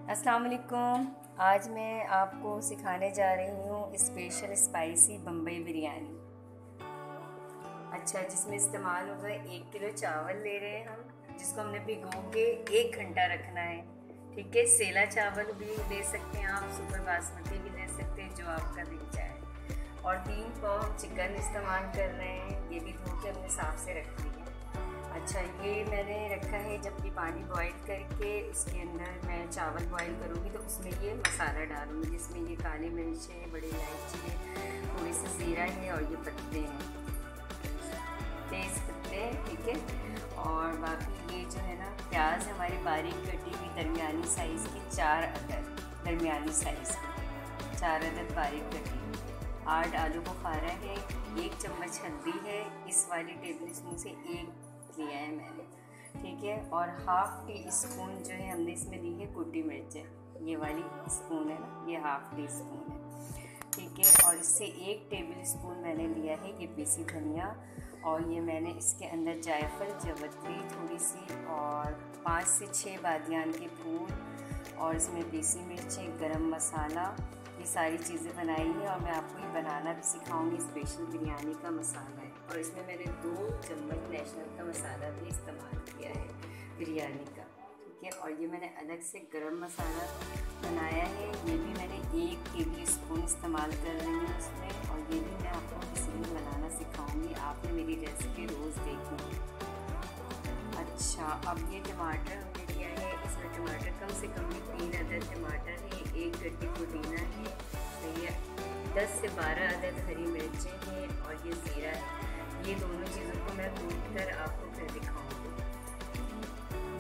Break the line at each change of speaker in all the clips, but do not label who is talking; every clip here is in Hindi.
अस्सलाम वालेकुम। आज मैं आपको सिखाने जा रही हूँ स्पेशल स्पाइसी बम्बई बिरयानी। अच्छा, जिसमें इस्तेमाल होगा 1 किलो चावल ले रहे हैं हम, जिसको हमने भिगो के 1 घंटा रखना है। ठीक है, सेला चावल भी ले सकते हैं आप, सुपर बासमती भी ले सकते हैं, जो आपका दिल जाए। और 3 पाव हम चिकन इस्तेमाल कर रहे हैं, ये भी धो के हमने साफ से रख लिया। अच्छा, ये मैंने रखा है, जबकि पानी बॉईल करके उसके अंदर मैं चावल बॉईल करूँगी तो उसमें ये मसाला डालूँगी, जिसमें ये काली मिर्च है, बड़ी इलायची है, थोड़ी सी ज़ीरा है और ये पत्ते हैं, तेज़ पत्ते हैं। ठीक है, और बाकी ये जो है ना, प्याज हमारी बारीक कटी हुई दरमियानी साइज़ की 4 अदद, दरमियानी साइज़ की 4 अदद बारीक कटी, 8 आलू बुखारा है, 1 चम्मच हल्दी है, इस वाली टेबल स्पून से 1 लिया है मैंने। ठीक है, और हाफ़ टी स्पून जो है हमने इसमें ली है कुटी मिर्चें, ये वाली स्पून है ना, ये हाफ़ टी स्पून है। ठीक है, और इससे 1 टेबल स्पून मैंने लिया है ये पीसी धनिया, और ये मैंने इसके अंदर जायफल, जवित्री थोड़ी सी, और 5 से 6 बादियान के फूल, और इसमें देसी मिर्चें, गरम मसाला, ये सारी चीज़ें बनाई हैं। और मैं आपको ये बनाना भी सिखाऊंगी। स्पेशल बिरयानी का मसाला है, और इसमें मैंने 2 चम्मच नेशनल का मसाला भी इस्तेमाल किया है बिरयानी का। ठीक है, और ये मैंने अलग से गरम मसाला बनाया है, ये भी मैंने 1 टेबल स्पून इस्तेमाल कर रही हूँ उसमें, और ये भी मैं आपको किसी दिन बनाना सिखाऊंगी। आपने मेरी रेसिपी रोज़ देखनी है। अच्छा, अब ये टमाटर हमने लिया है, इसमें टमाटर कम से कम भी 3 अदद टमाटर है, 1 गड्डी पुदीना है, तो ये 10 से 12 अदद हरी मिर्चें हैं, और ये ज़ीरा है। ये दोनों चीज़ों को मैं कूट कर आपको फिर दिखाऊंगी।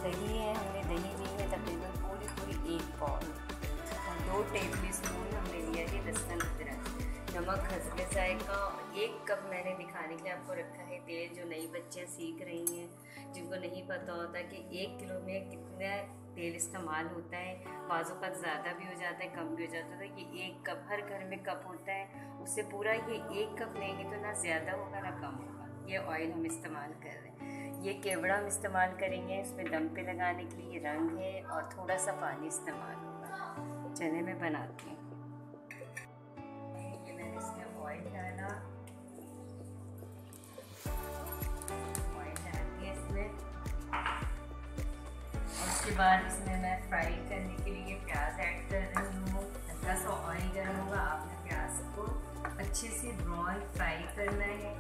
दही है, हमने दही ली है तकरीबन पूरी 1 पाव, और 2 टेबल स्पून हमने लिया है लहसुन अदरक, नमक हस्बे जायका। 1 कप मैंने दिखाने के लिए आपको रखा है तेल, जो नई बच्चियाँ सीख रही हैं, जिनको नहीं पता होता कि 1 किलो में कितना तेल इस्तेमाल होता है, बाज़ों का ज़्यादा भी हो जाता है, कम भी हो जाता है। ये 1 कप, हर घर में कप होता है, उससे पूरा ये 1 कप लेंगे तो ना ज़्यादा होगा ना कम होगा। ये ऑयल हम इस्तेमाल कर रहे हैं, ये केवड़ा हम इस्तेमाल करेंगे, इसमें दम पे लगाने के लिए रंग है, और थोड़ा सा पानी इस्तेमाल होगा। चने में बनाती हूँ। ये मैंने इसमें ऑयल डाला, उसके बाद इसमें मैं फ्राई करने के लिए प्याज ऐड कर रही हूँ। हल्का सा ऑयल गर्म होगा, आपने प्याज को अच्छे से ब्राउन फ्राई करना है।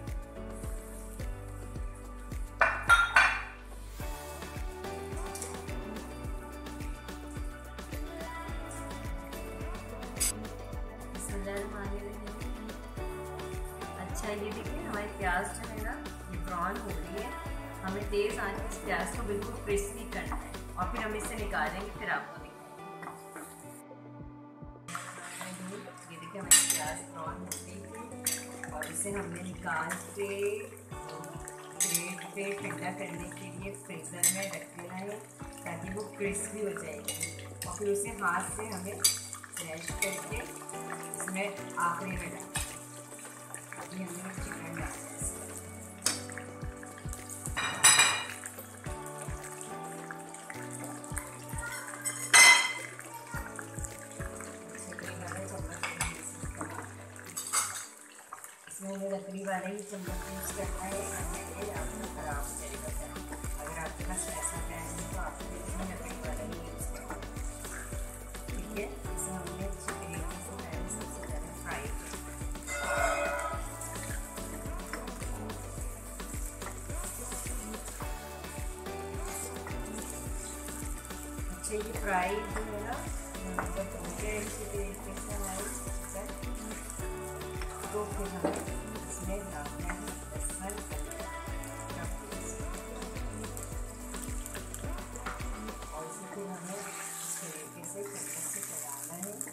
अच्छा, ये देखिए हमारी प्याज जो है ना, ये ब्राउन हो रही है। हमें तेज़ आंच पे इस प्याज को बिल्कुल क्रिस्पी करना है, और फिर हम इसे निकालेंगे, फिर आपको दिखाएंगे। ये देखिए हमारी प्याज ब्राउन हो गई थी, और इसे हमने निकाल के प्लेट पे ठंडा करने के लिए फ्रीज़र में रख देना है, ताकि वो क्रिस्पी हो जाएगी। और फिर उसे हाथ से हमें मैश करके इसमें आखिरी में डालें। अभी हमने चिकन डाला है, लकड़ी वाला ही चम्मच यूज़ करना है, ये आपको ख़राब हो जाएगा। अगर आपके पास ऐसा पैन है तो आपको इसमें लकड़ी वाला ही यूज़ करना है। ठीक है, इसे हमने अच्छी तरीके से पहले सबसे पहले फ्राई किया। अच्छा, ये फ्राई जो है ना, जब हो गया इसी तरीके से हमारी चिकन, तो फिर हमें इसमें डालना है लहसुन का पेस्ट, और इसे फिर हमें इस तरीके से चम्मच से चलाना है, इस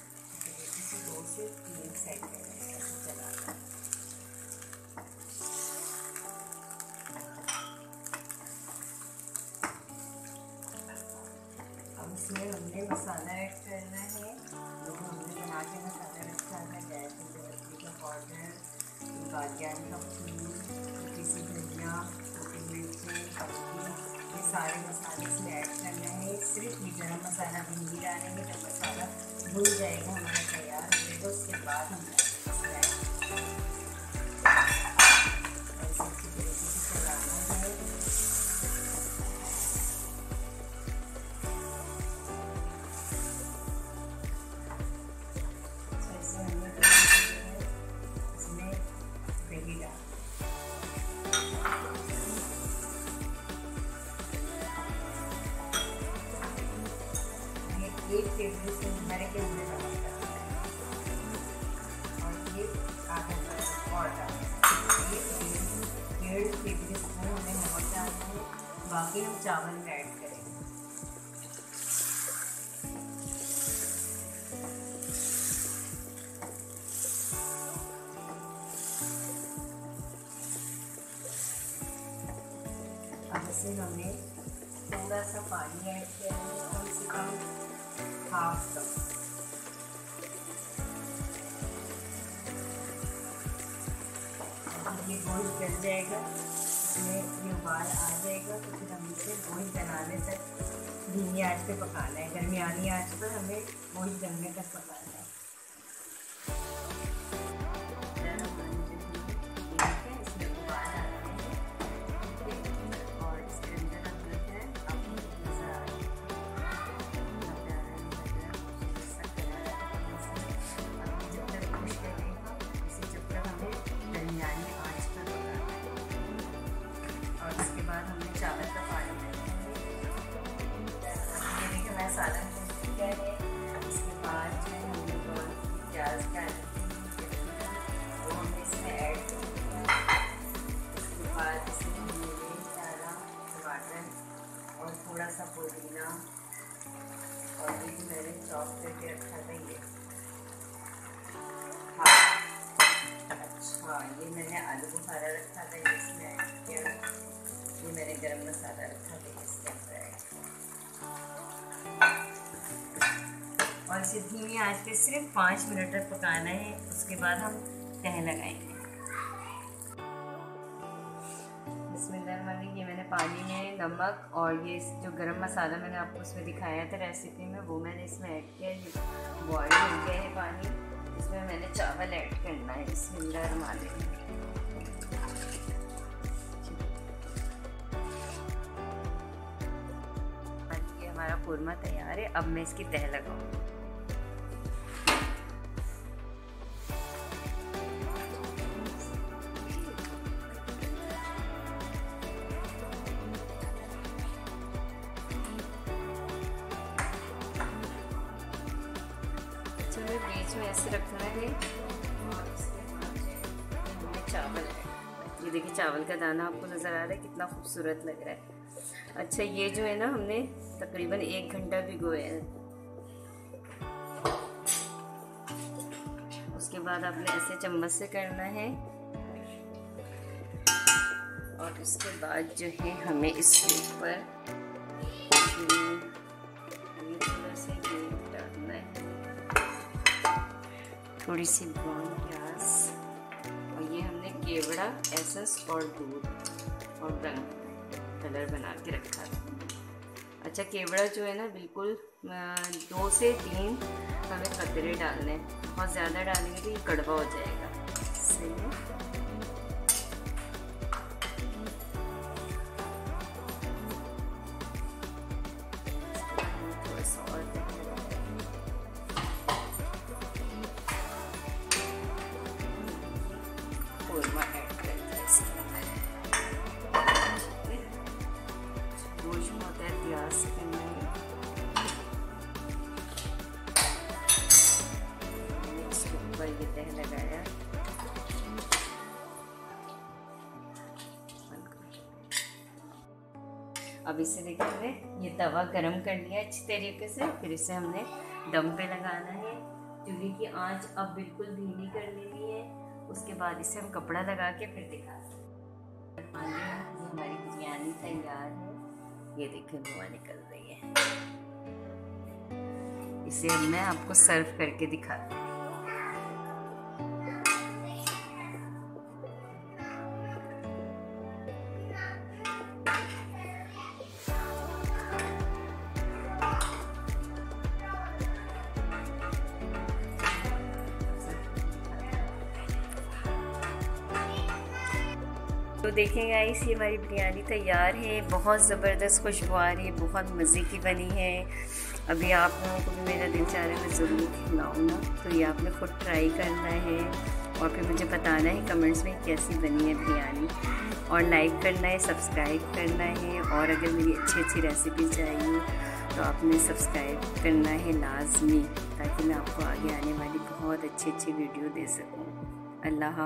तरीके से 2 से 3 सेकंड ऐसे चलाना है। अब इसमें हमने मसाला ऐड करना है, जो हमने बना के मसाला रखा है, जायफल, जवित्री का पाउडर, बादियान का फूल, पीसी धनिया, छोटी मिर्चें, हल्दी, ये सारे मसाले इसमें ऐड करना है। सिर्फ ये गरम मसाला भिंडी डालेंगे। जब मसाला भून जाएगा हमारा तैयार हो जाएगा, उसके बाद हम अच्छी तरीके से चलाना है। जैसे हमने इसमें दही डाल एक टेबल स्पून भर के हमने नमक डाला और ये आधा और डाला, डेढ़ टेबल स्पून हमें नमक डालना है। बाकी हम चावल में ऐड करेंगे। अब इसमें हमने थोड़ा सा पानी ऐड किया है, कम से कम हाफ कप। ये गोश्त गल जाएगा, इसमें ये उबाल आ जाएगा तो फिर हम इसे गोश्त बनाने तक धीमी आंच पे पकाना है। दरमियानी आंच पर हमें गोश्त गलने तक पकाना है। इसमें उबाल आ रहे हैं और इसके अंदर अदरक है, हमने चावल का पानी डालेंगे। ये देखिए मैं सालन भून चुका है। इसके बाद जो है हमने प्याज डाली वो हमने इसमें ऐड किया। इसके बाद इसमें हमने डाला टमाटर और थोड़ा सा पुदीना और ये जो मैंने चॉप करके रखा था ये। हाँ अच्छा, ये मैंने आलू बुखारा रखा था, इसमें ऐड किया। ये मैंने गरम मसाला रखा था इसके अंदर ऐड। और इसे धीमी आंच पे सिर्फ 5 मिनट तक पकाना है। उसके बाद हम तह लगाएंगे। बिस्मिल्लाहिर्रहमानिर्रहीम। ये मैंने पानी में नमक और ये जो गरम मसाला मैंने आपको उसमें दिखाया था रेसिपी में, वो मैंने इसमें ऐड किया है। बॉयल हो गया है पानी, इसमें मैंने चावल ऐड करना है। बिस्मिल्लाहिर्रहमानिर्रहीम। हमारा कोरमा तैयार है। अब मैं इसकी तह लगाऊंगी। चलो बीच में ऐसे रखना है और इसके बाद हमने चावल है। ये देखिए चावल का दाना आपको नज़र आ रहा है, कितना खूबसूरत लग रहा है। अच्छा, ये जो है ना हमने तकरीबन 1 घंटा भिगोए हैं। उसके बाद आपने ऐसे चम्मच से करना है और उसके बाद जो है हमें इसके ऊपर थोड़ा सा डालना है, थोड़ी सी ब्राउन प्याज और ये हमने केवड़ा एसेंस और दूध और रंग कलर बना के रखा था। अच्छा, केवड़ा जो है ना बिल्कुल 2 से 3 हमें कतरे डालने हैं। बहुत ज़्यादा डालेंगे तो ये कड़वा हो जाएगा। सही है। थोड़ा सा और कोरमा ऐड करते हैं इसके अंदर। गोश्त होता है प्याज से करना है। इसके ऊपर ये तह लगाया। अब इसे देखिए हमने ये तवा गरम कर लिया अच्छी तरीके से। फिर इसे हमने दम पे लगाना है। चूल्हे की आंच अब बिल्कुल धीमी कर लेनी है। उसके बाद इसे हम कपड़ा लगा के फिर दिखाते हैं। हमारी बिरयानी तैयार है। ये देखिए धुआं निकल रही है। इसे अब मैं आपको सर्व करके दिखाती हूँ। तो देखें गाइस, ये हमारी बिरयानी तैयार है। बहुत ज़बरदस्त खुशबू आ रही है, बहुत मज़े की बनी है। अभी आप लोगों को भी मेरा दिल चाह रहा है मैं ज़रूर खिलाऊँ ना, तो ये आपने खुद ट्राई करना है और फिर मुझे बताना है कमेंट्स में कैसी बनी है बिरयानी। और लाइक करना है, सब्सक्राइब करना है, और अगर मेरी अच्छी रेसिपी चाहिए तो आपने सब्सक्राइब करना है लाजमी, ताकि मैं आपको आगे आने वाली बहुत अच्छी वीडियो दे सकूँ। अल्लाह हाफ़िज़।